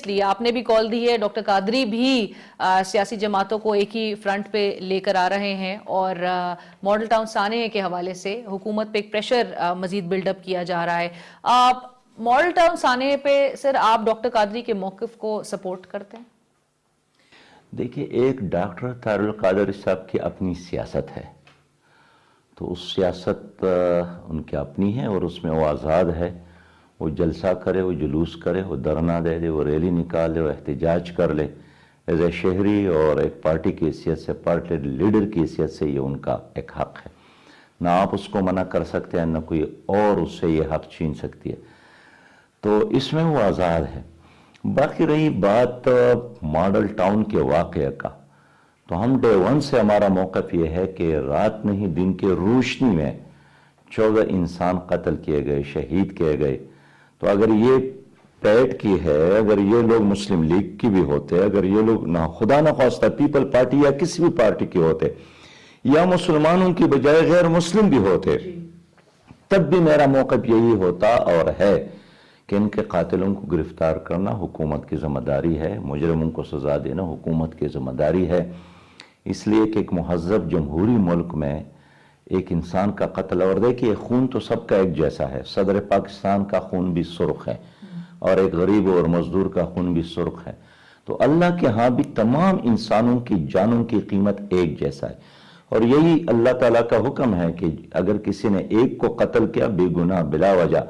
لیے آپ نے بھی کال دی ہے، ڈاکٹر قادری بھی سیاسی جماعتوں کو ایک ہی فرنٹ پہ لے کر آ رہے ہیں، اور ماڈل ٹاؤن سانے کے حوالے سے حکومت پہ ایک پریشر مزید بلڈ اپ کیا جا رہا ہے۔ ماڈل ٹاؤن سانے پہ سر آپ ڈاکٹر قادری کے موقف کو سپورٹ کرتے ہیں؟ دیکھیے، ایک ڈاکٹر طاہر القادری صاحب کی اپنی سیاست ہے، تو اس سیاست ان کی اپنی ہے اور اس میں وہ آزاد ہے۔ وہ جلسہ کرے، وہ جلوس کرے، وہ دھرنا دے دے، وہ ریلی نکالے، وہ احتجاج کر لے، ایز اے شہری اور ایک پارٹی کی حیثیت سے، پارٹی لیڈر کی حیثیت سے یہ ان کا ایک حق ہے۔ نہ آپ اس کو منع کر سکتے ہیں، نہ کوئی اور اس سے یہ حق چھین سکتی ہے، تو اس میں وہ آزاد ہے۔ باقی رہی بات ماڈل ٹاؤن کے واقعہ کا، تو ہم ڈے ون سے ہمارا موقف یہ ہے کہ رات نہیں دن کے روشنی میں 14 انسان قتل کیے گئے، شہید کیے گئے۔ تو اگر یہ پیٹ کی ہے، اگر یہ لوگ مسلم لیگ کی بھی ہوتے، اگر یہ لوگ نہ خدا نہ خواستہ پیپل پارٹی یا کسی بھی پارٹی کے ہوتے، یا مسلمانوں کی بجائے غیر مسلم بھی ہوتے، تب بھی میرا موقف یہی ہوتا اور ہے کہ ان کے قاتلوں کو گرفتار کرنا حکومت کی ذمہ داری ہے، مجرموں کو سزا دینا حکومت کی ذمہ داری ہے۔ اس لیے کہ ایک مہذب جمہوری ملک میں ایک انسان کا قتل، اور دیکھیے خون تو سب کا ایک جیسا ہے، صدر پاکستان کا خون بھی سرخ ہے اور ایک غریب اور مزدور کا خون بھی سرخ ہے، تو اللہ کے ہاں بھی تمام انسانوں کی جانوں کی قیمت ایک جیسا ہے، اور یہی اللہ تعالیٰ کا حکم ہے کہ اگر کسی نے ایک کو قتل کیا بے گناہ بلا وجہ،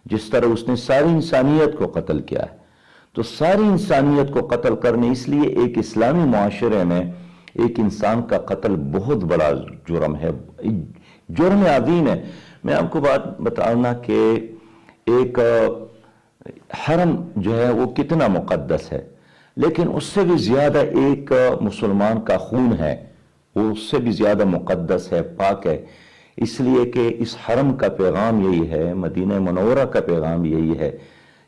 جس طرح اس نے ساری انسانیت کو قتل کیا ہے، تو ساری انسانیت کو قتل کرنے، اس لیے ایک اسلامی معاشرے میں ایک انسان کا قتل بہت بڑا جرم ہے، جرم عظیم ہے۔ میں آپ کو بات بتاؤں کہ ایک حرم جو ہے وہ کتنا مقدس ہے، لیکن اس سے بھی زیادہ ایک مسلمان کا خون ہے، وہ اس سے بھی زیادہ مقدس ہے، پاک ہے، اس لیے کہ اس حرم کا پیغام یہی ہے، مدینہ منورہ کا پیغام یہی ہے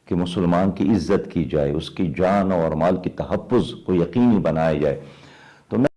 کہ مسلمان کی عزت کی جائے، اس کی جان اور مال کی تحفظ کو یقینی بنایا جائے۔ تو میں